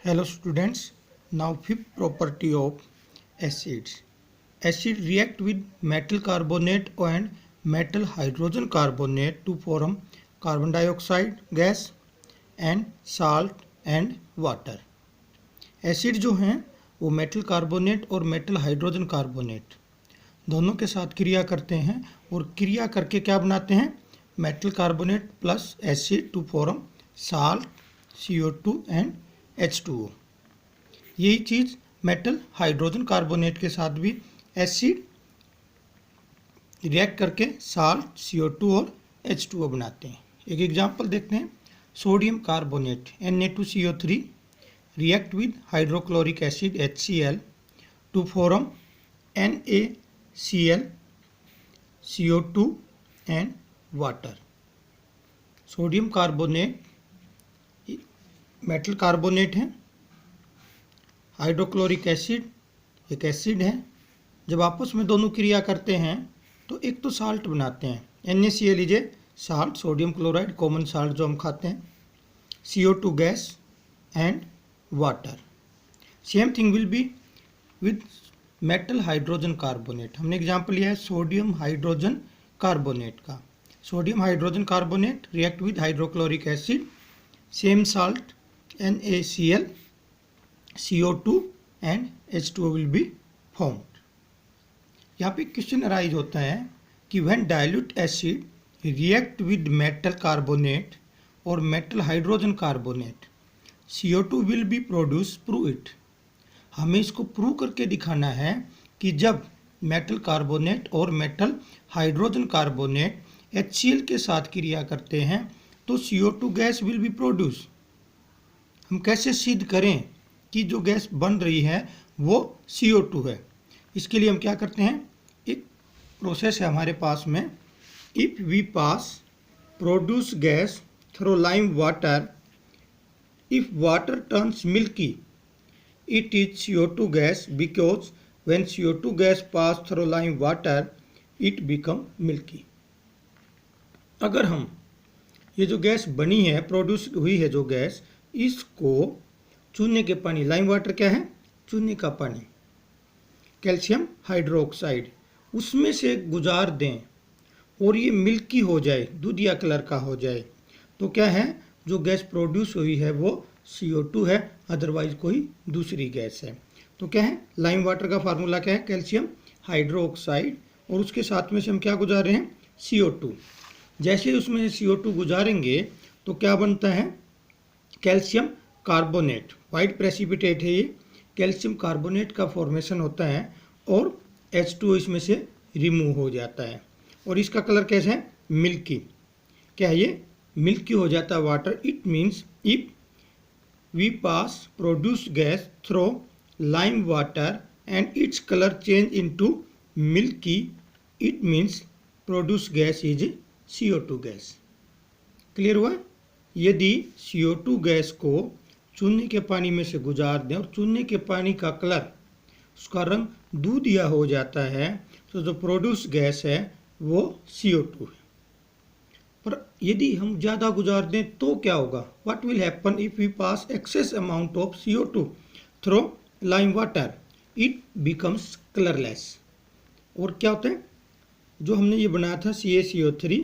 Hello students, now fifth property of acids. Acid react with metal carbonate and metal hydrogen carbonate to form carbon dioxide gas and salt and water. Acid जो हैं वो metal carbonate और metal hydrogen carbonate दोनों के साथ क्रिया करते हैं और क्रिया करके क्या बनाते हैं metal carbonate plus acid to form salt CO2 and H2O। यही चीज़ मेटल हाइड्रोजन कार्बोनेट के साथ भी एसिड रिएक्ट करके साल्ट CO2 और H2O बनाते हैं। एक एग्जांपल देखते हैं। Sodium carbonate Na2CO3 react with hydrochloric acid HCl to form NaCl, CO2 and water. Sodium carbonate metal carbonate है, हाइड्रोक्लोरिक एसिड एक एसिड है। जब आपस में दोनों क्रिया करते हैं तो एक तो साल्ट बनाते हैं। NaCl is a salt, sodium chloride common salt जो हम खाते हैं, CO2 gas and water. Same thing will be with metal hydrogen carbonate. हमने एग्जांपल लिया है सोडियम हाइड्रोजन कार्बोनेट का। Sodium hydrogen carbonate react with hydrochloric acid, same salt NaCl, CO2 and H2O will be formed. यहाँ पे question arise होता है कि when dilute acid react with metal carbonate और metal hydrogen carbonate, CO2 will be produce, prove it. हमें इसको prove करके दिखाना है कि जब मेटल कार्बोनेट और मेटल हाइड्रोजन कार्बोनेट HCl के साथ क्रिया करते हैं तो CO2 gas will be produce. हम कैसे सिद्ध करें कि जो गैस बन रही है वो CO2 है? इसके लिए हम क्या करते हैं, एक प्रोसेस है हमारे पास में। If we pass produce gas through lime water, if water turns milky, it is CO2 gas because when CO2 gas pass through lime water, it become milky. अगर हम ये जो गैस बनी है, प्रोड्यूस हुई है जो गैस, इसको चूने के पानी, लाइम वाटर क्या है, चूने का पानी, कैल्शियम हाइड्रोक्साइड, उसमें से गुजार दें और ये मिल्की हो जाए, दूधिया कलर का हो जाए, तो क्या है, जो गैस प्रोड्यूस हुई है वो CO2 है, अदरवाइज कोई दूसरी गैस है। तो क्या है, लाइम वाटर का फार्मूला क्या है, कैल्शियम हाइड्रोक्साइड, और उसके साथ में से हम क्या गुजार रहे हैं, CO2। जैसे ही उसमें से CO2 गुजारेंगे तो क्या बनता है, कैल्शियम कार्बोनेट, वाइट प्रेसिपिटेट है ये, कैल्शियम कार्बोनेट का फॉर्मेशन होता है और H2O इसमें से रिमूव हो जाता है और इसका कलर कैसा है, मिल्की। क्या है ये, मिल्की हो जाता है water. It means if we pass produce gas through lime water and its colour change into milky, it means produce gas is CO2 gas. Clear हुआ? यदि CO2 गैस को चूने के पानी में से गुजार दें और चूने के पानी का कलर, उसका रंग दूधिया हो जाता है, तो जो प्रोड्यूस गैस है वो CO2 है। पर यदि हम ज़्यादा गुजार दें तो क्या होगा, what will happen if we pass excess amount of CO2 through lime water, it becomes colourless. और क्या होता है, जो हमने ये बनाया था CaCO3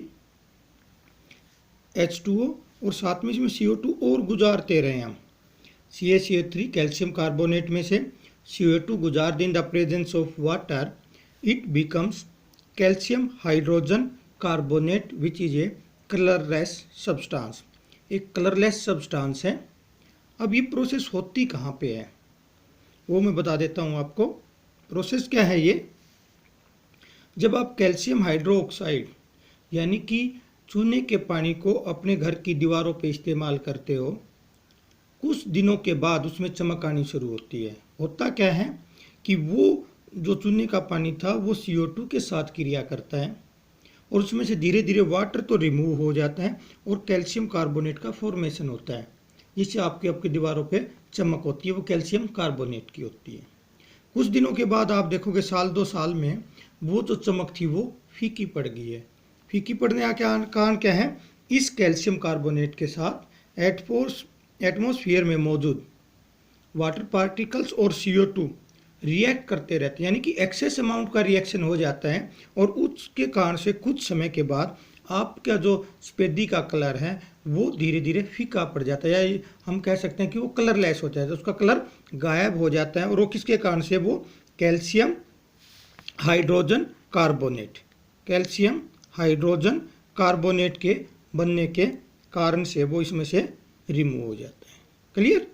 H2O और साथ में इसमें CO2 और गुजारते रहे हम, CaCO3 कैल्शियम कार्बोनेट में से CO2 गुजार दें in the presence of water, it becomes calcium hydrogen carbonate which is a colourless substance. एक कलरलेस सब्सटेंस है। अब ये प्रोसेस होती कहाँ पे है वो मैं बता देता हूँ आपको। प्रोसेस क्या है ये, जब आप कैल्शियम हाइड्रोक्साइड यानी कि चूने के पानी को अपने घर की दीवारों पे इस्तेमाल करते हो, कुछ दिनों के बाद उसमें चमक आनी शुरू होती है। होता क्या है कि वो जो चूने का पानी था वो CO2 के साथ क्रिया करता है और उसमें से धीरे धीरे वाटर तो रिमूव हो जाता है और कैल्शियम कार्बोनेट का फॉर्मेशन होता है, जिससे आपकी दीवारों पे चमक होती है, वो कैल्शियम कार्बोनेट की होती है। कुछ दिनों के बाद आप देखोगे, साल 2 साल में वो जो चमक थी वो फीकी पड़ गई है। फीकी पड़ने का कारण क्या है, इस कैल्शियम कार्बोनेट के साथ एटमॉस्फेयर में मौजूद वाटर पार्टिकल्स और CO2 रिएक्ट करते रहते हैं, यानी कि एक्सेस अमाउंट का रिएक्शन हो जाता है और उसके कारण से कुछ समय के बाद आपका जो स्पेदी का कलर है वो धीरे धीरे फीका पड़ जाता है, या हम कह सकते हैं कि वो कलरलेस हो जाता है, उसका कलर गायब हो जाता है। और वो किसके कारण से? वो calcium hydrogen carbonate, calcium hydrogen carbonate के बनने के कारण से वो इसमें से रिमूव हो जाता है। क्लियर?